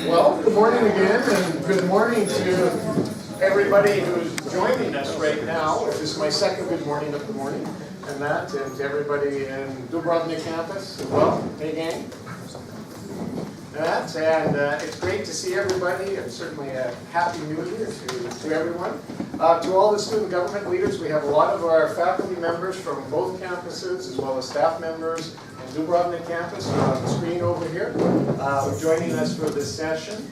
Well, good morning again, and good morning to everybody who's joining us right now. This is my second good morning of the morning, and to everybody in Dubrovnik campus as well. Hey, gang. It's great to see everybody, and certainly a happy new year to everyone. To all the student government leaders, we have a lot of our faculty members from both campuses, as well as staff members in Dubrovnik campus on the screen over here, joining us for this session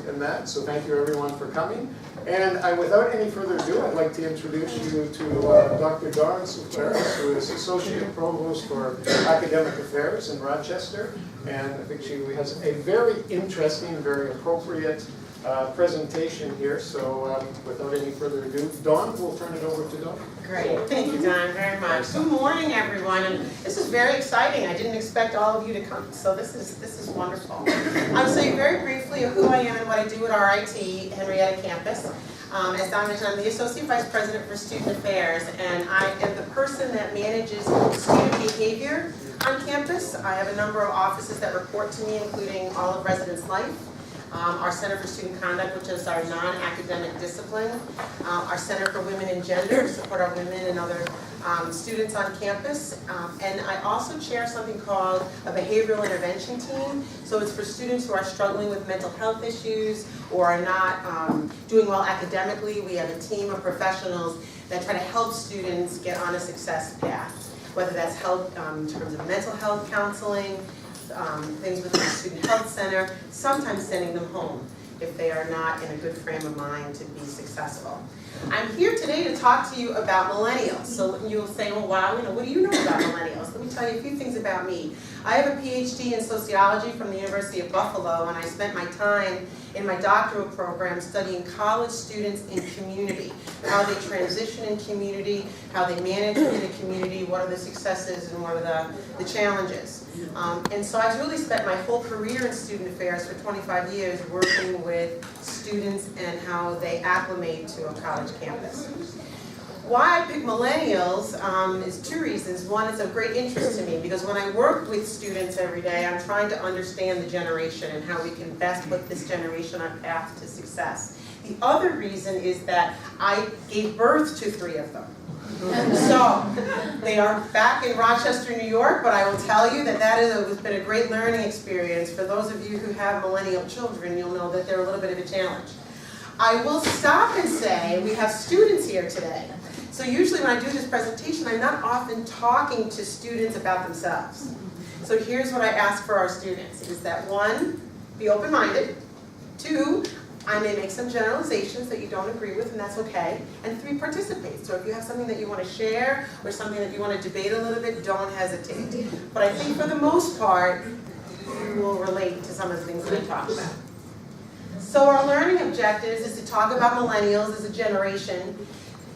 so thank you everyone for coming. And without any further ado, I'd like to introduce you to Dr. Dawn Souffleris, who is Associate Provost for Academic Affairs in Rochester. And I think she has a very interesting, very appropriate presentation here. So without any further ado, Dawn, we'll turn it over to Dawn. Great, thank you, Don, very much. Good morning, everyone, and this is very exciting. I didn't expect all of you to come, so this is wonderful. I'll tell you very briefly of who I am and what I do at RIT Henrietta campus. As Don mentioned, I'm the Associate Vice President for Student Affairs, and I am the person that manages student behavior on campus. I have a number of offices that report to me, including all of Residence Life, our Center for Student Conduct, which is our non-academic discipline, our Center for Women and Gender, to support our women and other students on campus, and I also chair something called a behavioral intervention team. So it's for students who are struggling with mental health issues or are not doing well academically. We have a team of professionals that try to help students get on a success path, whether that's help in terms of mental health counseling, things within the student health center, sometimes sending them home if they are not in a good frame of mind to be successful. I'm here today to talk to you about millennials. So you'll say, well, wow, what do you know about millennials? Let me tell you a few things about me. I have a PhD in sociology from the University of Buffalo, and I spent my time in my doctoral program studying college students in community, how they transition in community, how they manage in a community, what are the successes and what are the challenges. And so I've really spent my whole career in student affairs for 25 years working with students and how they acclimate to a college campus. Why I pick millennials is two reasons. One, it's of great interest to me because when I work with students every day, I'm trying to understand the generation and how we can best put this generation on path to success. The other reason is that I gave birth to 3 of them. So they are back in Rochester, New York, but I will tell you that has been a great learning experience. For those of you who have millennial children, you'll know that they're a little bit of a challenge. I will stop and say we have students here today. So usually when I do this presentation, I'm not often talking to students about themselves. So here's what I ask for our students, is that 1, be open-minded, 2, I may make some generalizations that you don't agree with, and that's okay, and 3, participate. So if you have something that you want to share or something that you want to debate a little bit, don't hesitate. But I think for the most part, you will relate to some of the things that I talk about. So our learning objectives is to talk about millennials as a generation,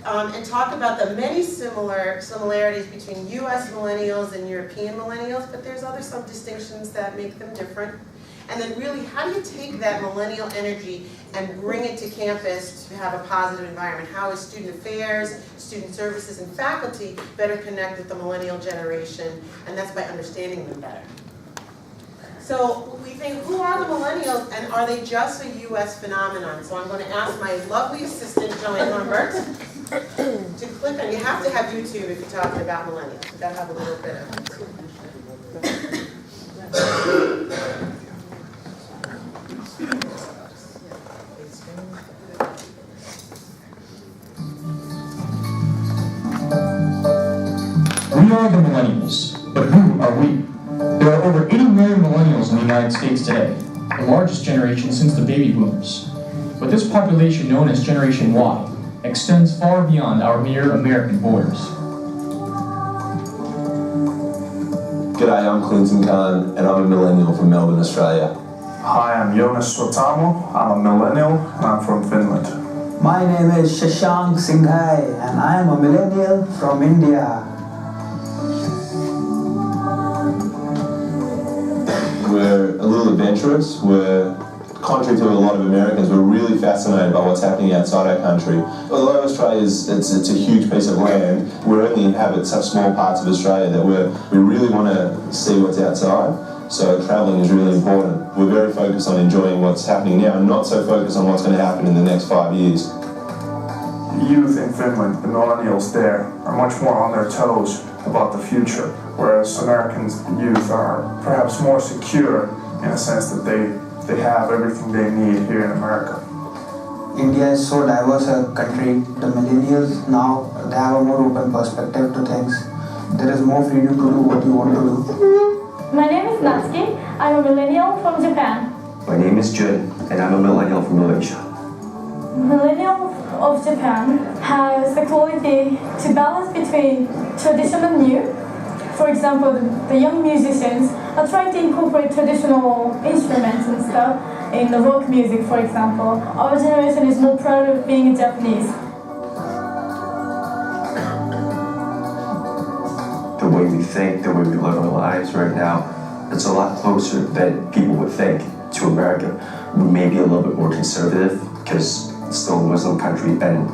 and talk about the many similarities between U.S. millennials and European millennials, but there's some distinctions that make them different. And then really, how do you take that millennial energy and bring it to campus to have a positive environment? How is student affairs, student services, and faculty better connect with the millennial generation? And that's by understanding them better. So we think, who are the millennials, and are they just a U.S. phenomenon? So I'm going to ask my lovely assistant, Joanne Lambert, to click on. You have to have YouTube if you're talking about millennials. You've got to have a little bit of We are the millennials, but who are we? There are over 80 million millennials in the United States today, the largest generation since the baby boomers. But this population, known as Generation Y, extends far beyond our mere American borders. G'day, I'm Clinton Khan, and I'm a millennial from Melbourne, Australia. Hi, I'm Jonas Sotamo. I'm a millennial, and I'm from Finland. My name is Shashank Singhai, and I am a millennial from India. We're a little adventurous. We're, contrary to a lot of Americans, we're really fascinated by what's happening outside our country. Although Australia it's a huge piece of land, we only inhabit such small parts of Australia that we really want to see what's outside. So traveling is really important. We're very focused on enjoying what's happening now and not so focused on what's going to happen in the next 5 years. Youth in Finland, the millennials there, are much more on their toes about the future, whereas American youth are perhaps more secure in a sense that they have everything they need here in America. India is so diverse a country. The millennials now, they have a more open perspective to things. There is more freedom to do what you want to do. My name is Natsuki. I'm a millennial from Japan. My name is Jun, and I'm a millennial from Malaysia. Millennials of Japan has the quality to balance between tradition and new. For example, the young musicians are trying to incorporate traditional instruments and stuff in the rock music, for example. Our generation is more proud of being Japanese. The way we think, the way we live our lives right now, it's a lot closer than people would think to America. We may be a little bit more conservative because it's still a Muslim country and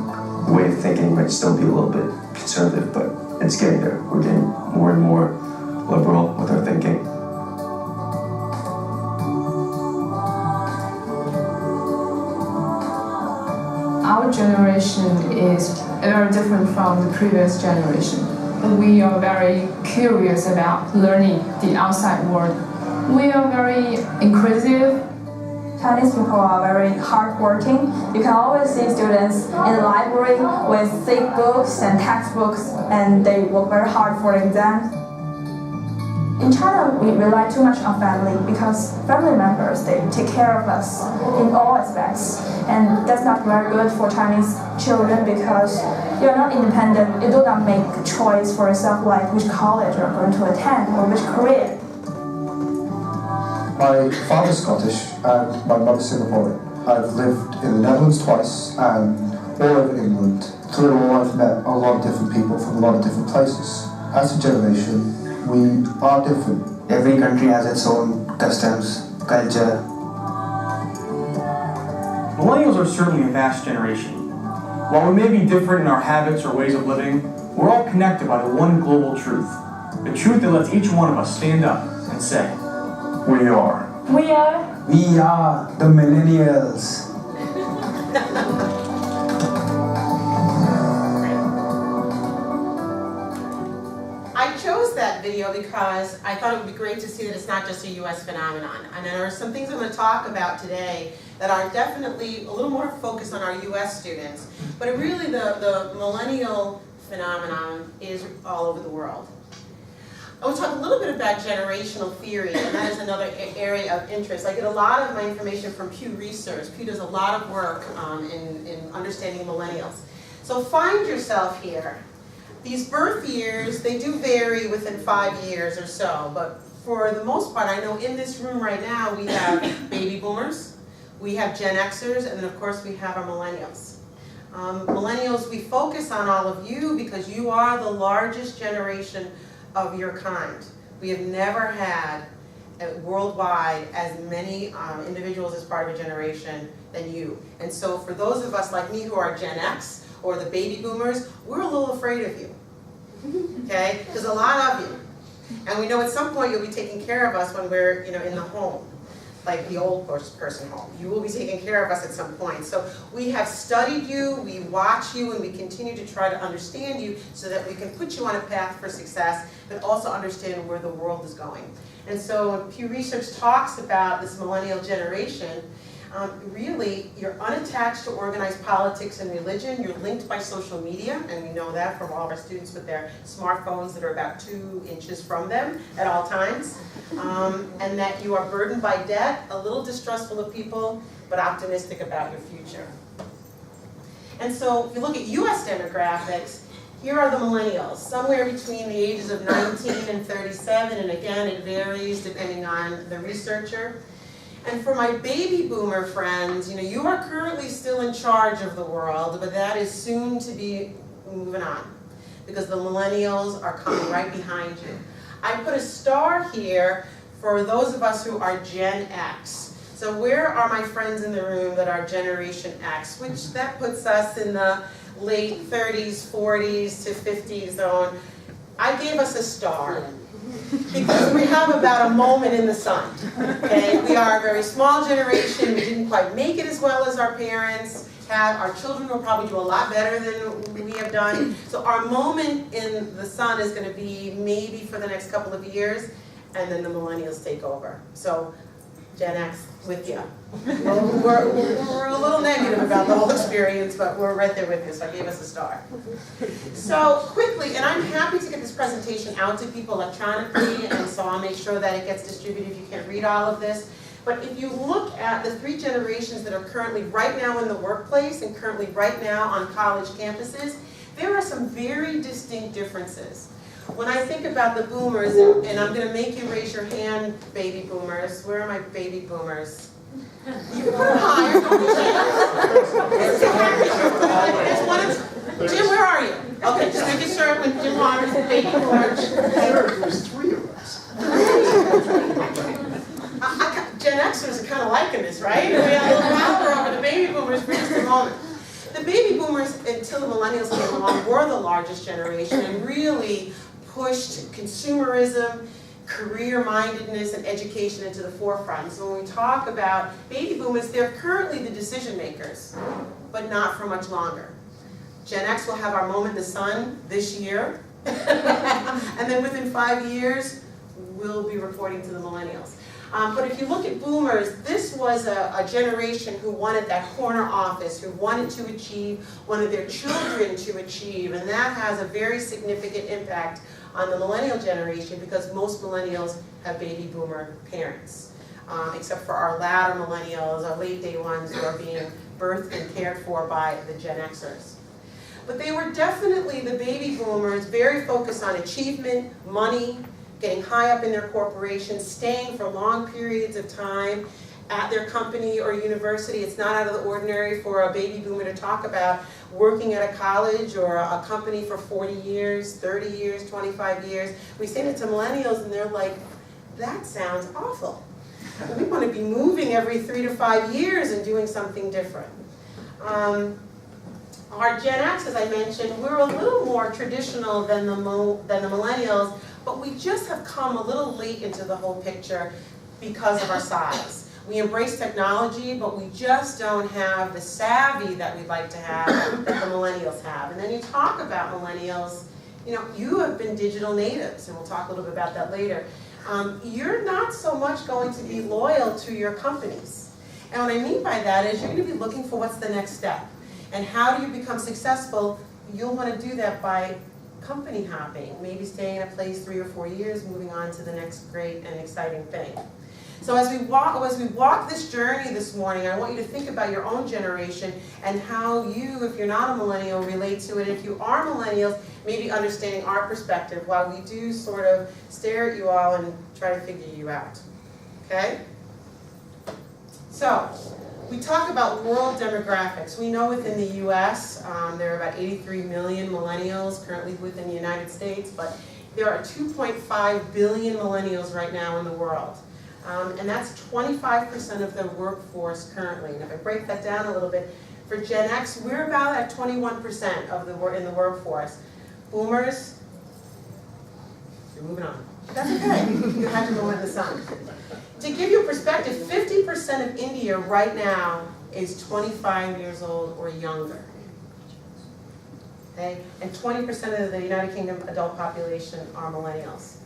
the way of thinking might still be a little bit conservative, but it's getting there. We're getting more and more liberal with our thinking. Our generation is very different from the previous generation. We are very curious about learning the outside world. We are very inclusive. Chinese people are very hardworking. You can always see students in the library with thick books and textbooks, and they work very hard for exams. In China, we rely too much on family because family members, they take care of us in all aspects. And that's not very good for Chinese children because you're not independent. You do not make a choice for yourself like which college you're going to attend or which career. My father's Scottish and my mother's Singaporean. I've lived in the Netherlands twice and all over England. Through it all, I've met a lot of different people from a lot of different places. As a generation, we are different. Every country has its own customs, culture. Millennials are certainly a vast generation. While we may be different in our habits or ways of living, we're all connected by the one global truth. The truth that lets each one of us stand up and say, We are. We are. We are the millennials. I chose that video because I thought it would be great to see that it's not just a US phenomenon. And there are some things I'm going to talk about today that are definitely a little more focused on our US students. But really the millennial phenomenon is all over the world. I want to talk a little bit about generational theory, and that is another area of interest. I get a lot of my information from Pew Research. Pew does a lot of work in understanding millennials. So find yourself here. These birth years, they do vary within 5 years or so, but for the most part, I know in this room right now we have baby boomers, we have Gen Xers, and then of course we have our millennials. Millennials, we focus on all of you because you are the largest generation of your kind. We have never had worldwide as many individuals as part of a generation than you. And so for those of us like me who are Gen X or the baby boomers, we're a little afraid of you, okay? There's a lot of you. And we know at some point you'll be taking care of us when we're in the home, like the old person home. You will be taking care of us at some point. So we have studied you, we watch you, and we continue to try to understand you so that we can put you on a path for success, but also understand where the world is going. And so when Pew Research talks about this millennial generation, really, you're unattached to organized politics and religion. You're linked by social media, and we know that from all of our students with their smartphones that are about 2 inches from them at all times. And that you are burdened by debt, a little distrustful of people, but optimistic about your future. And so if you look at US demographics, here are the millennials, somewhere between the ages of 19 and 37, and again, it varies depending on the researcher. And for my baby boomer friends, you are currently still in charge of the world, but that is soon to be moving on because the millennials are coming right behind you. I put a star here for those of us who are Gen X. So where are my friends in the room that are Generation X, which that puts us in the late 30s, 40s to 50s zone. I gave us a star. because we have about a moment in the sun. Okay, we are a very small generation. We didn't quite make it as well as our parents have. Our children will probably do a lot better than we have done. So our moment in the sun is going to be maybe for the next couple of years, and then the millennials take over. So Gen X with you. We're a little negative about the whole experience, but we're right there with you, so I gave us a star. So quickly, and I'm happy to get this presentation out to people electronically, and so I'll make sure that it gets distributed if you can't read all of this. But if you look at the 3 generations that are currently right now in the workplace and currently right now on college campuses, there are some very distinct differences. When I think about the boomers, and I'm going to make you raise your hand, baby boomers. Where are my baby boomers? You can put them higher, don't be shy. Jim, where are you? Okay, just making sure when Jim Waters is baby boomers. There's 3 of us. Gen Xers are kind of liking this, right? We have a little power over the baby boomers for just a moment. The baby boomers, until the millennials came along, were the largest generation and really pushed consumerism, career-mindedness, and education into the forefront. So when we talk about baby boomers, they're currently the decision makers, but not for much longer. Gen X will have our moment in the sun this year, and then within 5 years, we'll be reporting to the millennials. But if you look at boomers, this was a generation who wanted that corner office, who wanted to achieve, wanted their children to achieve, and that has a very significant impact on the millennial generation because most millennials have baby boomer parents, except for our latter millennials, our late day ones who are being birthed and cared for by the Gen Xers. But they were definitely, the baby boomers, very focused on achievement, money, getting high up in their corporations, staying for long periods of time at their company or university. It's not out of the ordinary for a baby boomer to talk about working at a college or a company for 40 years, 30 years, 25 years. We say that to millennials and they're like, that sounds awful. We want to be moving every 3 to 5 years and doing something different. Our Gen X, as I mentioned, we're a little more traditional than the millennials, but we just have come a little late into the whole picture because of our size. We embrace technology, but we just don't have the savvy that we'd like to have that the millennials have. And then you talk about millennials, you have been digital natives, and we'll talk a little bit about that later. You're not so much going to be loyal to your companies. And what I mean by that is you're going to be looking for what's the next step. And how do you become successful? You'll want to do that by company hopping, maybe staying in a place 3 or 4 years, moving on to the next great and exciting thing. So as we walk this journey this morning, I want you to think about your own generation and how you, if you're not a millennial, relate to it. If you are millennials, maybe understanding our perspective while we do sort of stare at you all and try to figure you out. Okay? So, we talk about world demographics. We know within the US, there are about 83 million millennials currently within the United States, but there are 2.5 billion millennials right now in the world. And that's 25% of the workforce currently. And if I break that down a little bit, for Gen X, we're about at 21% of in the workforce. Boomers, you're moving on. That's okay. You have to go in the sun. To give you a perspective, 50% of India right now is 25 years old or younger. Okay? And 20% of the United Kingdom adult population are millennials.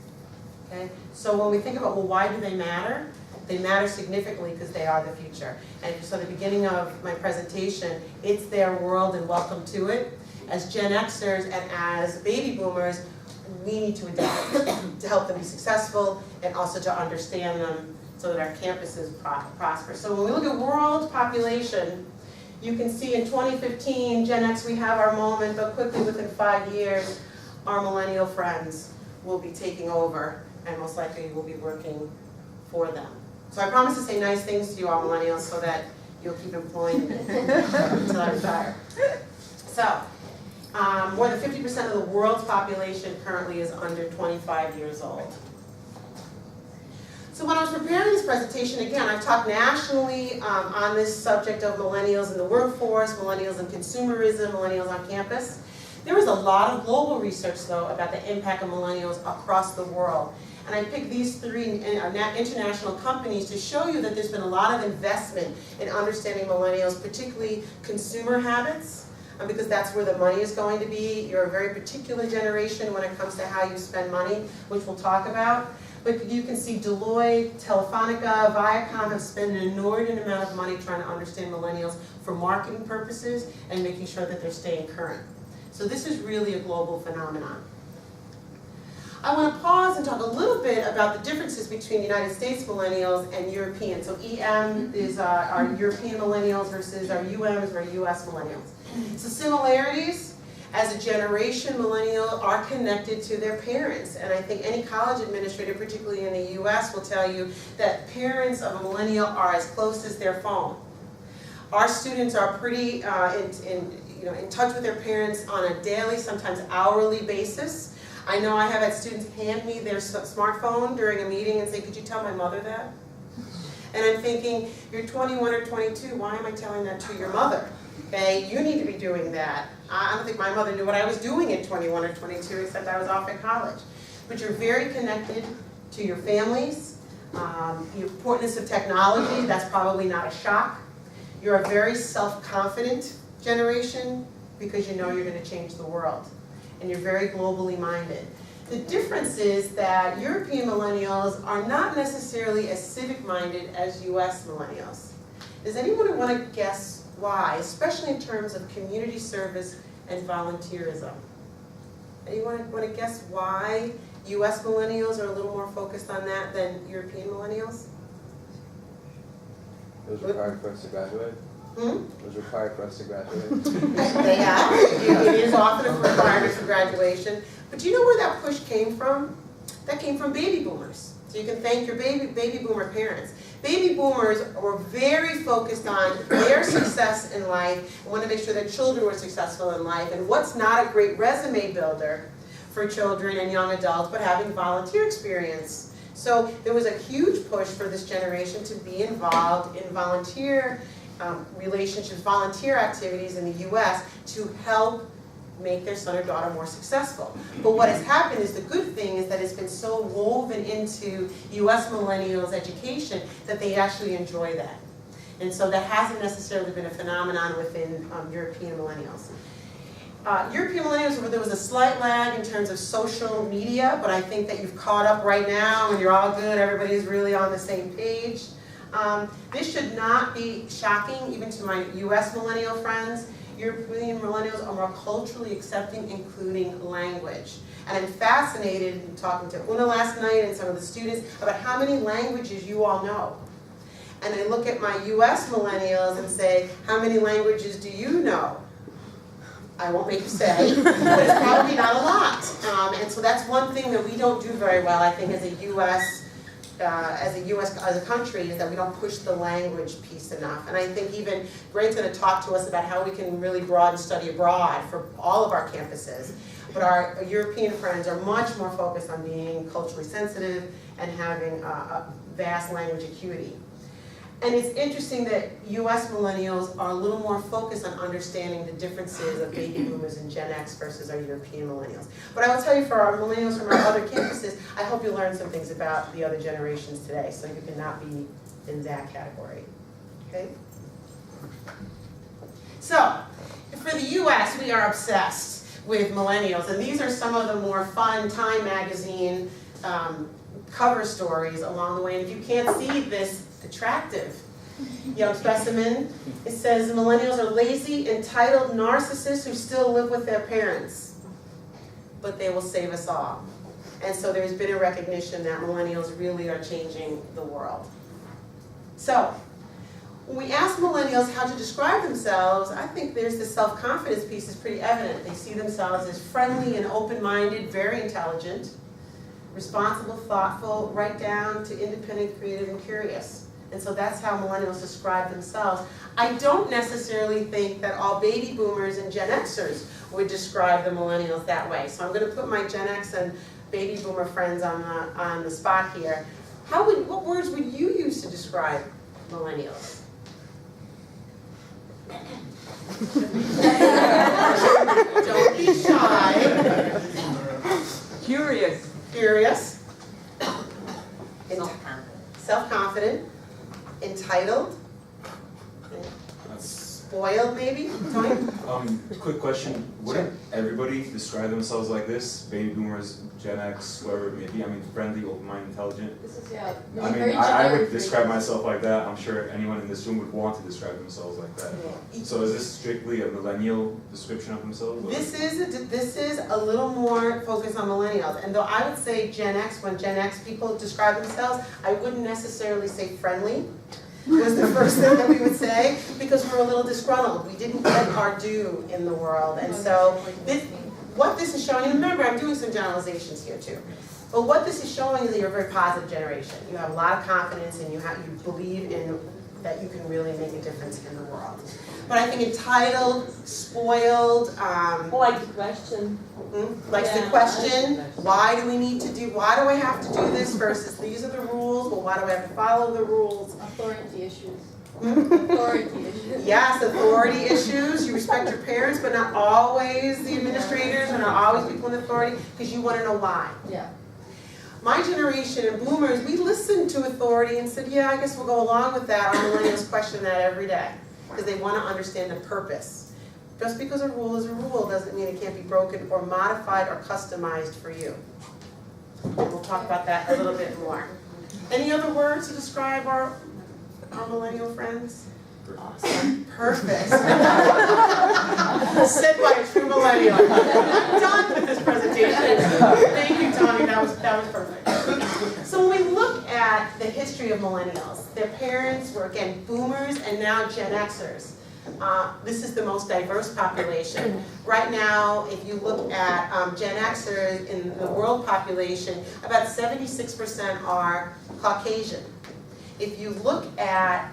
Okay? So when we think about, well, why do they matter? They matter significantly because they are the future. And so at the beginning of my presentation, it's their world and welcome to it. As Gen Xers and as baby boomers, we need to adapt to help them be successful and also to understand them so that our campuses prosper. So when we look at world population, you can see in 2015, Gen X, we have our moment, but quickly within 5 years, our millennial friends will be taking over and most likely will be working for them. So I promise to say nice things to you all millennials so that you'll keep employing me until I retire. So, more than 50% of the world's population currently is under 25 years old. So when I was preparing this presentation, again, I've talked nationally on this subject of millennials in the workforce, millennials in consumerism, millennials on campus. There is a lot of global research, though, about the impact of millennials across the world. And I picked these three international companies to show you that there's been a lot of investment in understanding millennials, particularly consumer habits, because that's where the money is going to be. You're a very particular generation when it comes to how you spend money, which we'll talk about. But you can see Deloitte, Telefonica, Viacom have spent an inordinate amount of money trying to understand millennials for marketing purposes and making sure that they're staying current. So this is really a global phenomenon. I want to pause and talk a little bit about the differences between United States millennials and European. So EM is our European millennials versus our UM is our US millennials. So similarities, as a generation, millennial are connected to their parents. And I think any college administrator, particularly in the US, will tell you that parents of a millennial are as close as their phone. Our students are pretty in touch with their parents on a daily, sometimes hourly basis. I know I have had students hand me their smartphone during a meeting and say, could you tell my mother that? And I'm thinking, you're 21 or 22, why am I telling that to your mother? Okay, you need to be doing that. I don't think my mother knew what I was doing at 21 or 22, except I was off at college. But you're very connected to your families. The importance of technology, that's probably not a shock. You're a very self-confident generation because you know you're going to change the world. And you're very globally minded. The difference is that European millennials are not necessarily as civic-minded as US millennials. Does anyone want to guess why, especially in terms of community service and volunteerism? Anyone want to guess why US millennials are a little more focused on that than European millennials? It was required for us to graduate. It was required for us to graduate. They have. It is often a requirement for graduation. But do you know where that push came from? That came from baby boomers. So you can thank your baby boomer parents. Baby boomers were very focused on their success in life and wanted to make sure their children were successful in life. And what's not a great resume builder for children and young adults, but having volunteer experience. So there was a huge push for this generation to be involved in volunteer relationships, volunteer activities in the US to help make their son or daughter more successful. But what has happened is the good thing is that it's been so woven into US millennials' education that they actually enjoy that. And so that hasn't necessarily been a phenomenon within European millennials. European millennials, there was a slight lag in terms of social media, but I think that you've caught up right now and you're all good, everybody's really on the same page. This should not be shocking even to my US millennial friends. European millennials are more culturally accepting, including language. And I'm fascinated in talking to Una last night and some of the students about how many languages you all know. And I look at my US millennials and say, how many languages do you know? I won't make you say, but it's probably not a lot. And so that's one thing that we don't do very well, I think, as a country, is that we don't push the language piece enough. And I think even Greg's going to talk to us about how we can really broaden study abroad for all of our campuses. But our European friends are much more focused on being culturally sensitive and having a vast language acuity. And it's interesting that US millennials are a little more focused on understanding the differences of baby boomers and Gen X versus our European millennials. But I will tell you, for our millennials from our other campuses, I hope you learn some things about the other generations today, so you cannot be in that category. Okay? So, for the US, we are obsessed with millennials, and these are some of the more fun Time magazine cover stories along the way. And if you can't see this attractive young specimen, it says millennials are lazy, entitled narcissists who still live with their parents, but they will save us all. And so there's been a recognition that millennials really are changing the world. So when we ask millennials how to describe themselves, I think there's the self-confidence piece is pretty evident. They see themselves as friendly and open-minded, very intelligent, responsible, thoughtful, right down to independent, creative, and curious. And so that's how millennials describe themselves. I don't necessarily think that all baby boomers and Gen Xers would describe the millennials that way. So I'm going to put my Gen X and baby boomer friends on the spot here. What words would you use to describe millennials? Don't be shy. Curious. Curious. self-confident, entitled, spoiled maybe, Tony? Quick question, wouldn't everybody describe themselves like this? Baby boomers, Gen X, whoever it may be, I mean, friendly, open-minded, intelligent? This is, yeah. I mean, I would describe myself like that. I'm sure anyone in this room would want to describe themselves like that. Yeah. So is this strictly a millennial description of themselves? Or? This is a little more focused on millennials, and though I would say Gen X, when Gen X people describe themselves, I wouldn't necessarily say friendly. Was the first thing that we would say, because we're a little disgruntled. We didn't get our due in the world, and so what this is showing, and remember I'm doing some generalizations here too, but what this is showing is that you're a very positive generation. You have a lot of confidence and you believe in that you can really make a difference in the world. But I think entitled, spoiled, like the question. Likes the question, why do I have to do this versus these are the rules, well, why do I have to follow the rules? Authority issues. Authority issues. Yes, authority issues. You respect your parents, but not always the administrators, or not always people in authority, because you want to know why. Yeah. My generation and boomers, we listened to authority and said, yeah, I guess we'll go along with that. Our millennials question that every day, because they want to understand the purpose. Just because a rule is a rule doesn't mean it can't be broken or modified or customized for you. And we'll talk about that a little bit more. Any other words to describe our millennial friends? Awesome. Perfect. Said by a true millennial. I'm done with this presentation. Thank you, Tommy. That was perfect. So when we look at the history of millennials, their parents were, again, boomers and now Gen Xers. This is the most diverse population. Right now, if you look at Gen Xers in the world population, about 76% are Caucasian. If you look at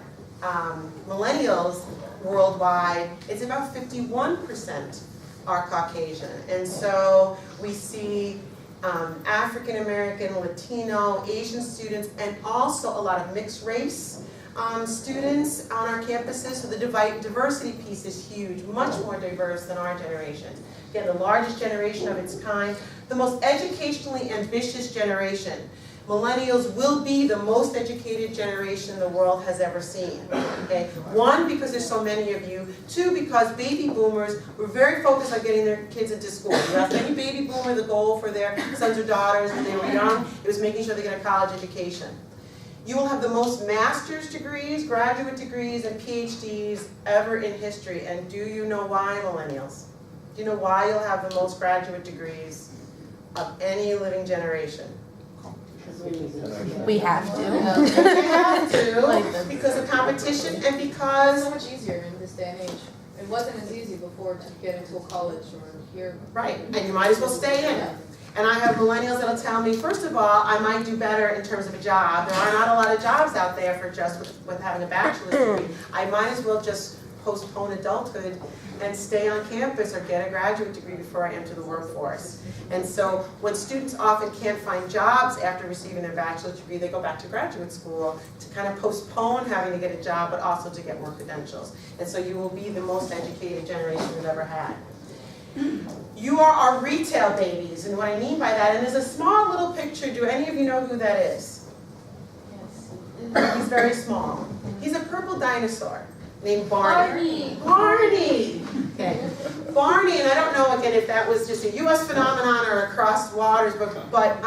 millennials worldwide, it's about 51% are Caucasian. And so we see African American, Latino, Asian students, and also a lot of mixed race students on our campuses. So the diversity piece is huge, much more diverse than our generation. Again, the largest generation of its kind, the most educationally ambitious generation. Millennials will be the most educated generation the world has ever seen. Okay? One, because there's so many of you. Two, because baby boomers were very focused on getting their kids into school. You ask any baby boomer the goal for their sons or daughters when they were young, it was making sure they get a college education. You will have the most master's degrees, graduate degrees, and PhDs ever in history. And do you know why, millennials? Do you know why you'll have the most graduate degrees of any living generation? We have to. We have to, because of competition and because... It's so much easier in this day and age. It wasn't as easy before to get into a college or here. Right, and you might as well stay in. And I have millennials that'll tell me, first of all, I might do better in terms of a job. There are not a lot of jobs out there for just with having a bachelor's degree. I might as well just postpone adulthood and stay on campus or get a graduate degree before I enter the workforce. And so when students often can't find jobs after receiving their bachelor's degree, they go back to graduate school to kind of postpone having to get a job, but also to get more credentials. And so you will be the most educated generation we've ever had. You are our retail babies, and what I mean by that, and there's a small little picture, do any of you know who that is? Yes. He's very small. He's a purple dinosaur named Barney. Barney! Okay. Barney, and I don't know again if that was just a US phenomenon or across waters, but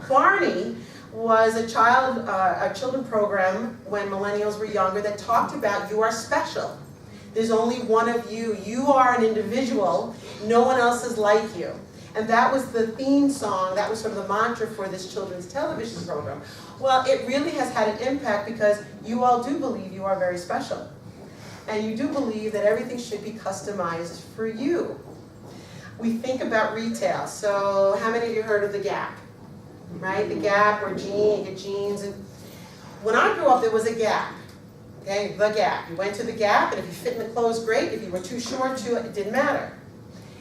Barney was a children program when millennials were younger that talked about you are special. There's only one of you. You are an individual. No one else is like you. And that was the theme song. That was sort of the mantra for this children's television program. Well, it really has had an impact because you all do believe you are very special. And you do believe that everything should be customized for you. We think about retail. So how many of you heard of the Gap? Right? The Gap or you get jeans. And when I grew up, there was a Gap. Okay, the Gap. You went to the Gap, and if you fit in the clothes, great. If you were too short, it didn't matter.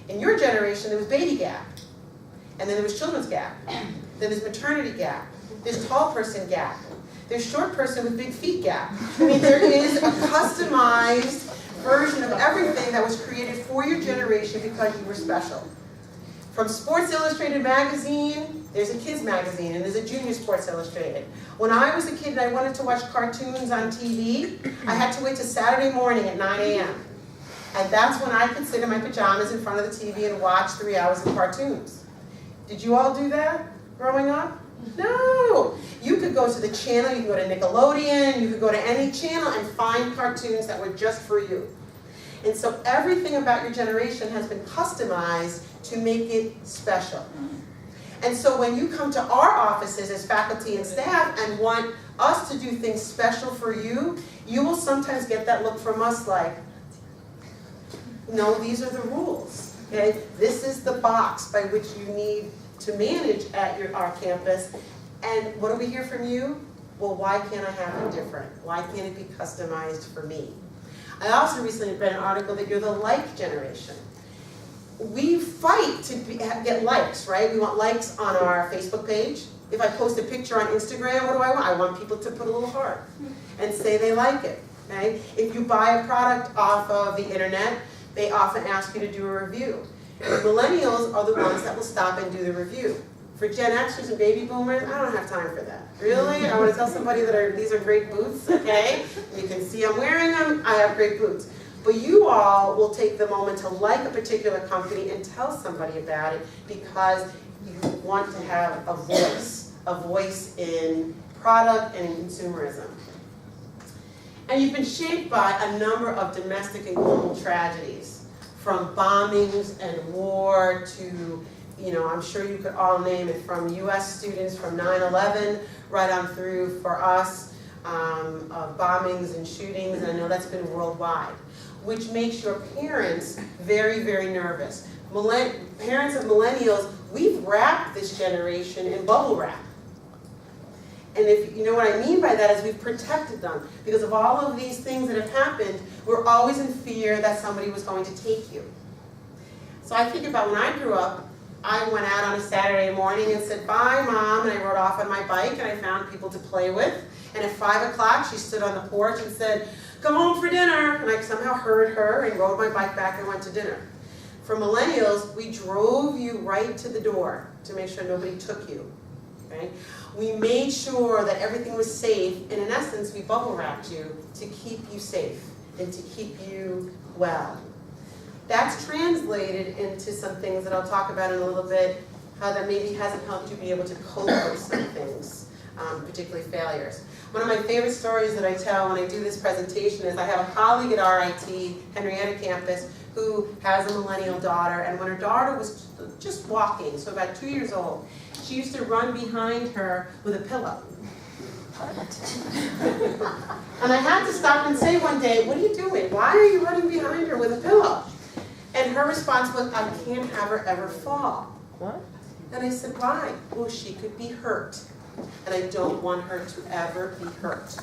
In your generation, there was Baby Gap. And then there was Children's Gap. Then there's Maternity Gap. There's Tall Person Gap. There's Short Person with Big Feet Gap. I mean, there is a customized version of everything that was created for your generation because you were special. From Sports Illustrated magazine There's a kids magazine, and there's a junior Sports Illustrated. When I was a kid and I wanted to watch cartoons on TV, I had to wait till Saturday morning at 9 a.m. And that's when I could sit in my pajamas in front of the TV and watch 3 hours of cartoons. Did you all do that growing up? No! You could go to the channel, you could go to Nickelodeon, you could go to any channel and find cartoons that were just for you. And so everything about your generation has been customized to make it special. And so when you come to our offices as faculty and staff and want us to do things special for you, you will sometimes get that look from us like, no, these are the rules. Okay? This is the box by which you need to manage at our campus. And what do we hear from you? Well, why can't I have it different? Why can't it be customized for me? I also recently read an article that you're the like generation. We fight to get likes, right? We want likes on our Facebook page. If I post a picture on Instagram, what do I want? I want people to put a little heart and say they like it, okay? If you buy a product off of the internet, they often ask you to do a review. Millennials are the ones that will stop and do the review. For Gen Xers and baby boomers, I don't have time for that. Really? I want to tell somebody that these are great boots, okay? You can see I'm wearing them, I have great boots. But you all will take the moment to like a particular company and tell somebody about it because you want to have a voice in product and in consumerism. And you've been shaped by a number of domestic and global tragedies, from bombings and war to, I'm sure you could all name it, from US students from 9/11 right on through for us, bombings and shootings, and I know that's been worldwide, which makes your parents very, very nervous. Parents of millennials, we've wrapped this generation in bubble wrap. And if you know what I mean by that is we've protected them. Because of all of these things that have happened, we're always in fear that somebody was going to take you. So I think about when I grew up, I went out on a Saturday morning and said, bye, Mom, and I rode off on my bike and I found people to play with. And at 5 o'clock, she stood on the porch and said, come home for dinner. And I somehow heard her and rode my bike back and went to dinner. For millennials, we drove you right to the door to make sure nobody took you. Okay? We made sure that everything was safe, and in essence, we bubble wrapped you to keep you safe and to keep you well. That's translated into some things that I'll talk about in a little bit, how that maybe hasn't helped you be able to cope with some things, particularly failures. One of my favorite stories that I tell when I do this presentation is I have a colleague at RIT, Henrietta campus, who has a millennial daughter, and when her daughter was just walking, so about 2 years old, she used to run behind her with a pillow. And I had to stop and say one day, what are you doing? Why are you running behind her with a pillow? And her response was, I can't have her ever fall. What? And I said, why? Well, she could be hurt. And I don't want her to ever be hurt.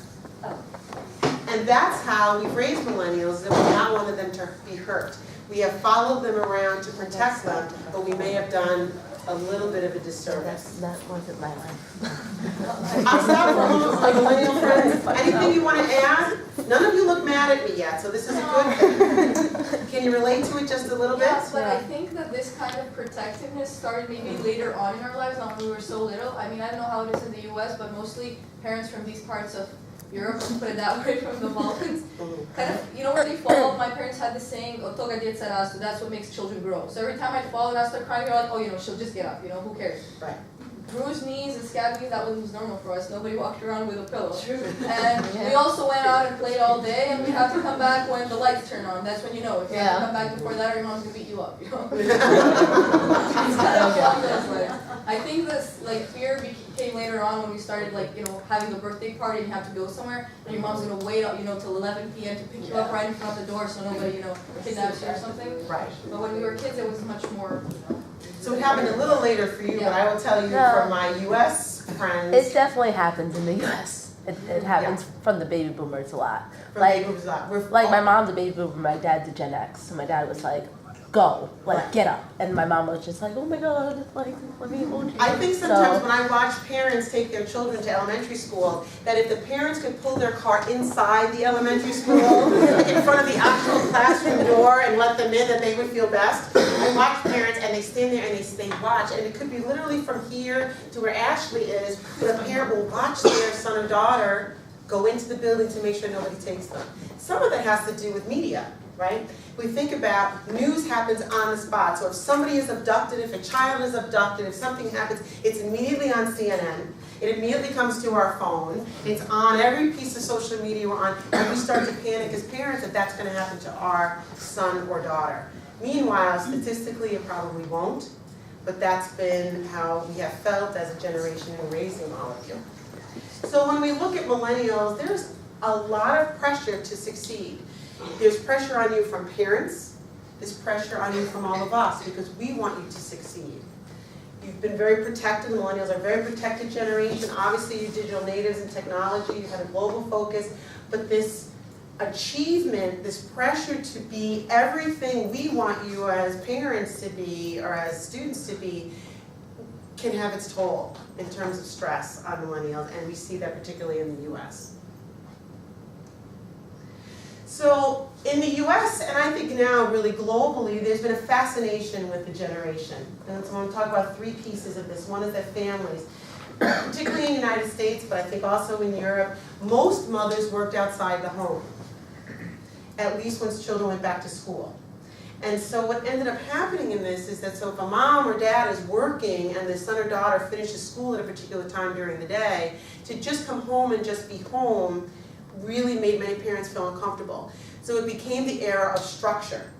And that's how we've raised millennials, that we not wanted them to be hurt. We have followed them around to protect them, but we may have done a little bit of a disservice. That wasn't my life. I'll stop for a moment, my millennial friends. Anything you want to add? None of you look mad at me yet, so this is a good thing. Can you relate to it just a little bit? Yes, but I think that this kind of protectiveness started maybe later on in our lives, not when we were so little. I mean, I don't know how it is in the US, but mostly parents from these parts of Europe, to put it that way, from the Balkans, kind of, where they fall, my parents had this saying, "Toga djeca rastu," that's what makes children grow. So every time I'd fall and I start crying, they're like, oh, she'll just get up, who cares? Right. Bruised knees and scabbed knees, that was normal for us. Nobody walked around with a pillow. True. And we also went out and played all day, and we had to come back when the lights turn on. That's when you know. If you have to come back before that, or your mom's gonna beat you up, It's kind of along those lines. I think this, fear came later on when we started, having a birthday party and you have to go somewhere, and your mom's gonna wait, till 11 p.m. to pick you up right in front of the door so nobody, kidnaps you or something. Right. But when we were kids, it was much more. So it happened a little later for you, but I will tell you from my U.S. friends. It definitely happens in the U.S. It happens from the baby boomers a lot. Baby boomers a lot. My mom's a baby boomer, my dad's a Gen X. So my dad was like, go, get up. And my mom was just like, oh my God, let me hold you. I think sometimes when I watch parents take their children to elementary school, that if the parents could pull their car inside the elementary school, in front of the actual classroom door and let them in, that they would feel best. I they watch parents and they stand there and they watch, and it could be literally from here to where Ashley is, but a parent will watch their son or daughter go into the building to make sure nobody takes them. Some of that has to do with media, right? We think about news happens on the spot. So if somebody is abducted, if a child is abducted, if something happens, it's immediately on CNN. It immediately comes to our phone. It's on every piece of social media we're on, and we start to panic as parents that that's going to happen to our son or daughter. Meanwhile, statistically, it probably won't, but that's been how we have felt as a generation in raising all of you. So when we look at millennials, there's a lot of pressure to succeed. There's pressure on you from parents. There's pressure on you from all of us because we want you to succeed. You've been very protected. Millennials are a very protected generation. Obviously, you're digital natives in technology. You have a global focus. But this achievement, this pressure to be everything we want you as parents to be or as students to be, can have its toll in terms of stress on millennials, and we see that particularly in the US. So in the US, and I think now really globally, there's been a fascination with the generation. And so I'm going to talk about three pieces of this. One is that families, particularly in the United States, but I think also in Europe, most mothers worked outside the home, at least once children went back to school. And so what ended up happening in this is that so if a mom or dad is working and the son or daughter finishes school at a particular time during the day, to just come home and just be home really made many parents feel uncomfortable. So it became the era of structure.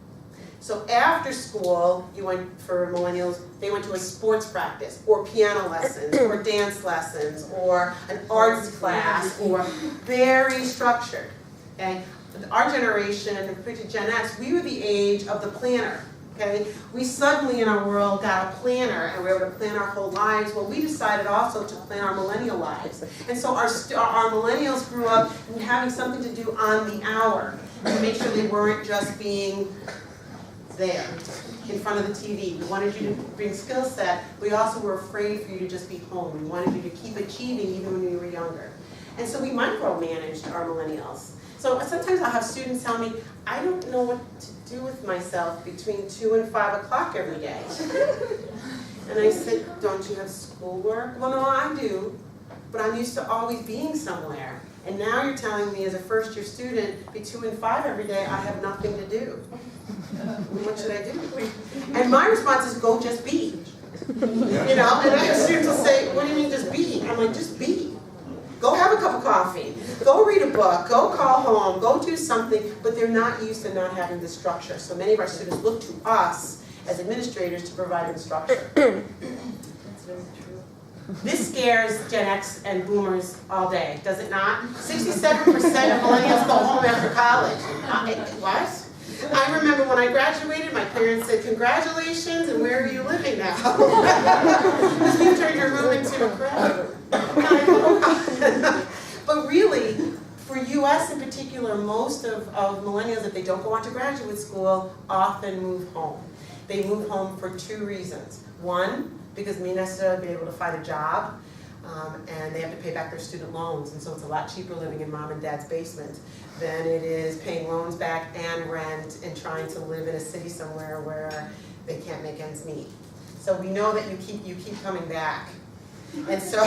So after school, you went, for millennials, they went to a sports practice, or piano lessons, or dance lessons, or an arts class, or very structured, okay? Our generation, particularly Gen X, we were the age of the planner, okay? We suddenly in our world got a planner and we were able to plan our whole lives. Well, we decided also to plan our millennial lives. And so our millennials grew up having something to do on the hour to make sure they weren't just being there in front of the TV. We wanted you to bring skill set. We also were afraid for you to just be home. We wanted you to keep achieving even when you were younger. And so we micromanaged our millennials. So sometimes I'll have students tell me, I don't know what to do with myself between 2 and 5 o'clock every day. And I said, don't you have schoolwork? Well, no, I do, but I'm used to always being somewhere. And now you're telling me as a first-year student, between 2 and 5 every day, I have nothing to do. What should I do? And my response is, go just be. You know, and I have students will say, what do you mean just be? I'm like, just be. Go have a cup of coffee, go read a book, go call home, go do something, but they're not used to not having the structure. So many of our students look to us as administrators to provide them structure. That's very true. This scares Gen X and boomers all day, does it not? 67% of millennials go home after college. What? I remember when I graduated, my parents said, congratulations, and where are you living now? Because we turned your room into a crib. But really, for US in particular, most of millennials, if they don't go on to graduate school, often move home. They move home for two reasons. One, because they may necessarily be able to find a job, and they have to pay back their student loans, and so it's a lot cheaper living in mom and dad's basement than it is paying loans back and rent and trying to live in a city somewhere where they can't make ends meet. So we know that you keep coming back. And so,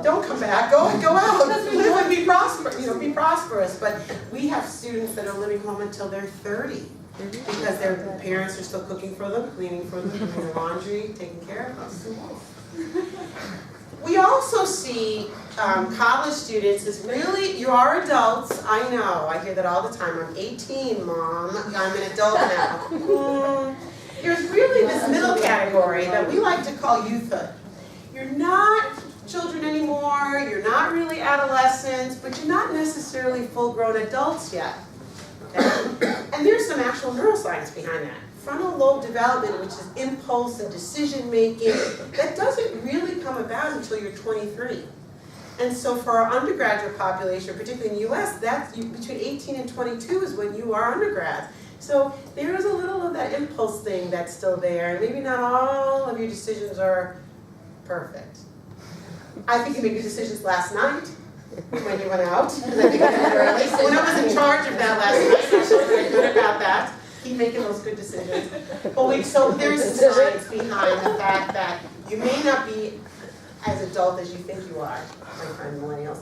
don't come back, go out, live and be prosperous, be prosperous. But we have students that are living home until they're 30 because their parents are still cooking for them, cleaning for them, doing their laundry, taking care of them. We also see college students as really, you are adults, I know, I hear that all the time, I'm 18, Mom, I'm an adult now. There's really this middle category that we like to call youthhood. You're not children anymore, you're not really adolescents, but you're not necessarily full-grown adults yet. Okay? And there's some actual neuroscience behind that. Frontal lobe development, which is impulse and decision-making, that doesn't really come about until you're 23. And so for our undergraduate population, particularly in the US, that's between 18 and 22 is when you are undergrads. So there's a little of that impulse thing that's still there, and maybe not all of your decisions are perfect. I think you made your decisions last night when you went out, because I think I did early. When I was in charge of that last night, I felt very good about that. keep making those good decisions. But so there's science behind the fact that you may not be as adult as you think you are, my friend millennials.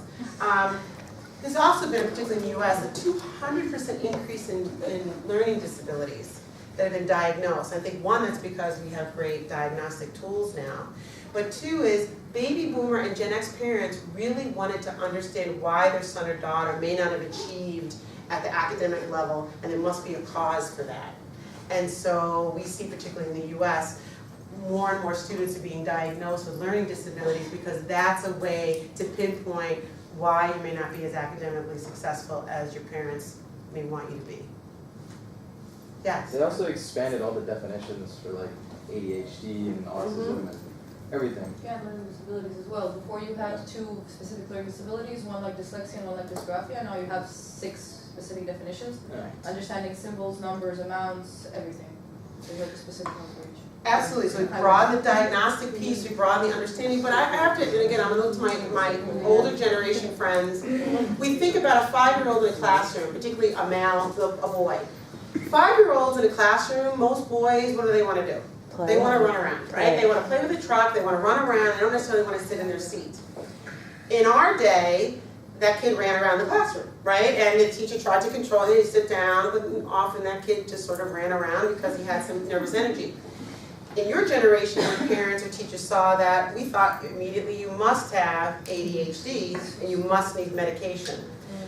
There's also been, particularly in the US, a 200% increase in learning disabilities that have been diagnosed. I think one, that's because we have great diagnostic tools now. But two is, baby boomer and Gen X parents really wanted to understand why their son or daughter may not have achieved at the academic level, and there must be a cause for that. And so we see, particularly in the US, more and more students are being diagnosed with learning disabilities because that's a way to pinpoint why you may not be as academically successful as your parents may want you to be. Yes? They also expanded all the definitions for like ADHD and autism and everything. Yeah, learning disabilities as well. Before you had 2 specific learning disabilities, one like dyslexia and one like dysgraphia. Now you have 6 specific definitions. Yeah. Understanding symbols, numbers, amounts, everything. So you have the specific ones for each. Absolutely, so we broaden the diagnostic piece, we broaden the understanding, but I have to, and again, I'm gonna look to my older generation friends. We think about a 5-year-old in a classroom, particularly a male, a boy. 5-year-olds in a classroom, most boys, what do they wanna do? They wanna run around, right? They wanna play with a truck, they wanna run around, they don't necessarily wanna sit in their seat. In our day, that kid ran around the classroom, right? And the teacher tried to control him, he'd sit down, but often that kid just sort of ran around because he had some nervous energy. In your generation, when parents or teachers saw that, we thought immediately you must have ADHD and you must need medication.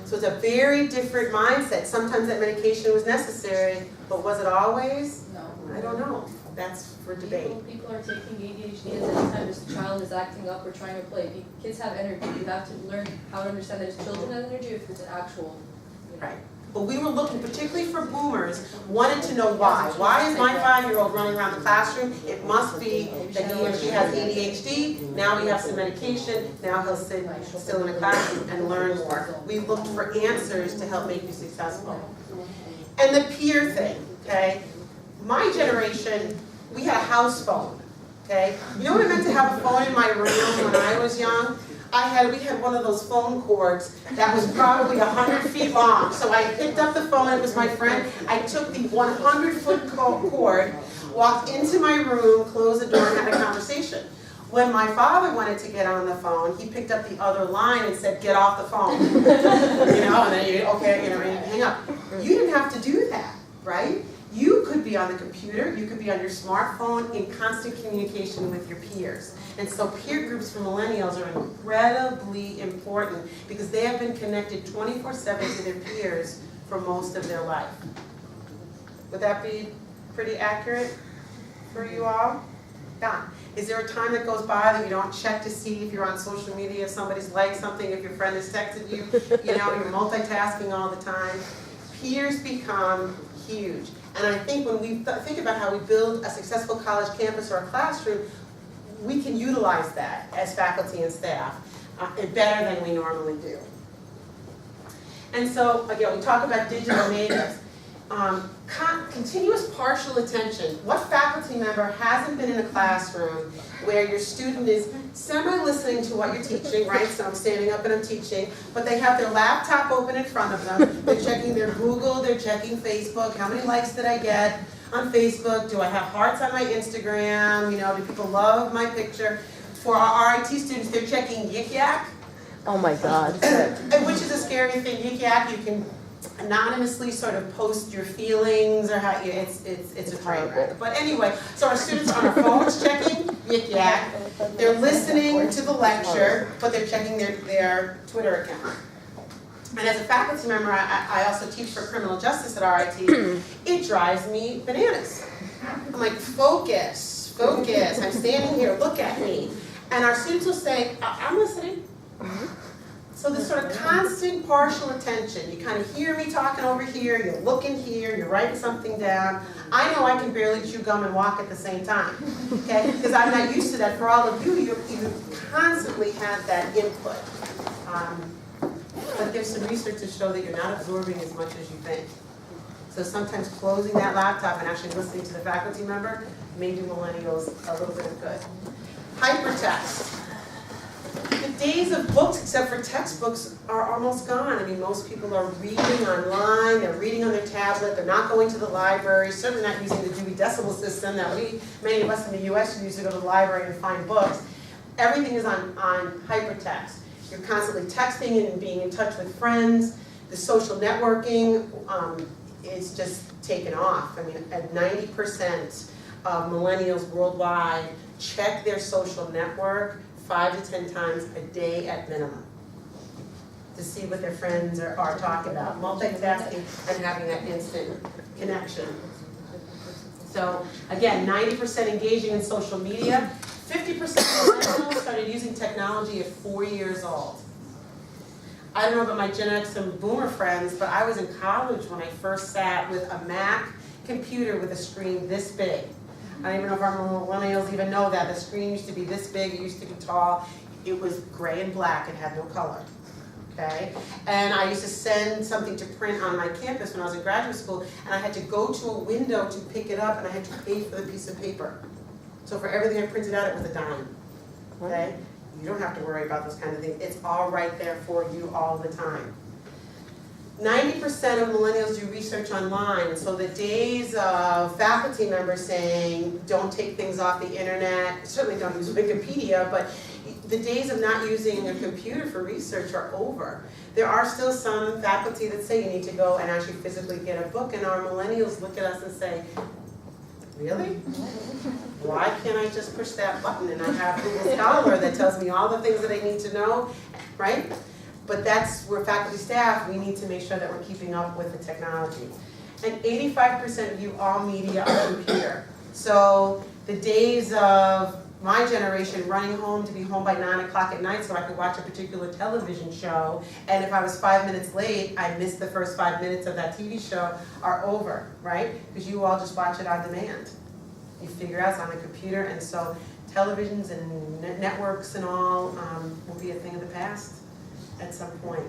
So it's a very different mindset. Sometimes that medication was necessary, but was it always? No. I don't know. That's for debate. People are taking ADHD as anytime this child is acting up or trying to play. Kids have energy. You have to learn how to understand that it's children have energy if it's an actual, you know. Right. But we were looking, particularly for boomers, wanted to know why. Why is my 5-year-old running around the classroom? It must be that he or she has ADHD. Now we have some medication. Now he'll sit still in a classroom and learn more. We looked for answers to help make you successful. And the peer thing, okay? My generation, we had a house phone, okay? You know what it meant to have a phone in my room when I was young? We had one of those phone cords that was probably 100 feet long. So I picked up the phone, it was my friend. I took the 100-foot cord, walked into my room, closed the door, and had a conversation. When my father wanted to get on the phone, he picked up the other line and said, "Get off the phone." You know, and then you hang up. You didn't have to do that, right? You could be on the computer, you could be on your smartphone in constant communication with your peers. And so peer groups for millennials are incredibly important because they have been connected 24/7 to their peers for most of their life. Would that be pretty accurate for you all? Yeah. Is there a time that goes by that you don't check to see if you're on social media, if somebody's liked something, if your friend has texted you, you know, you're multitasking all the time? Peers become huge. And I think when we think about how we build a successful college campus or a classroom, we can utilize that as faculty and staff better than we normally do. And so, again, we talk about digital natives. Continuous partial attention. What faculty member hasn't been in a classroom where your student is semi-listening to what you're teaching, right? So I'm standing up and I'm teaching, but they have their laptop open in front of them. They're checking their Google, they're checking Facebook. How many likes did I get on Facebook? Do I have hearts on my Instagram? You know, do people love my picture? For our RIT students, they're checking Yik Yak. Oh my God. Which is a scary thing. Yik Yak, you can anonymously sort of post your feelings or how it's a train wreck. But anyway, so our students are on our phones checking Yik Yak. They're listening to the lecture, but they're checking their Twitter account. And as a faculty member, I also teach for criminal justice at RIT. It drives me bananas. I'm like, focus, focus. I'm standing here, look at me. And our students will say, I'm listening. So this sort of constant partial attention. You kind of hear me talking over here, you're looking here, you're writing something down. I know I can barely chew gum and walk at the same time, okay? Because I'm not used to that. For all of you, you constantly have that input. But there's some research to show that you're not absorbing as much as you think. So sometimes closing that laptop and actually listening to the faculty member may do millennials a little bit of good. Hypertext. The days of books, except for textbooks, are almost gone. I mean, most people are reading online, they're reading on their tablet, they're not going to the library, certainly not using the Dewey Decimal System that many of us in the US use to go to the library and find books. Everything is on hypertext. You're constantly texting and being in touch with friends. The social networking is just taken off. I mean, at 90% of millennials worldwide check their social network 5 to 10 times a day at minimum to see what their friends are talking about. Multitasking and having that instant connection. So again, 90% engaging in social media. 50% of millennials started using technology at 4 years old. I don't know about my Gen X and Boomer friends, but I was in college when I first sat with a Mac computer with a screen this big. I don't even know if our millennials even know that. The screen used to be this big, it used to be tall. It was gray and black, it had no color. Okay? And I used to send something to print on my campus when I was in graduate school, and I had to go to a window to pick it up, and I had to pay for the piece of paper. So for everything I printed out, it was a dime. Okay? You don't have to worry about those kind of things. It's all right there for you all the time. 90% of millennials do research online, and so the days of faculty members saying, don't take things off the internet, certainly don't use Wikipedia, but the days of not using a computer for research are over. There are still some faculty that say you need to go and actually physically get a book, and our millennials look at us and say, really? Why can't I just push that button and I have Google Scholar that tells me all the things that I need to know, right? But that's where faculty staff, we need to make sure that we're keeping up with the technology. And 85% view all media on computer. So the days of my generation running home to be home by 9 o'clock at night so I could watch a particular television show, and if I was 5 minutes late, I missed the first 5 minutes of that TV show, are over, right? Because you all just watch it on demand. You figure out it's on the computer, and so televisions and networks and all will be a thing of the past at some point.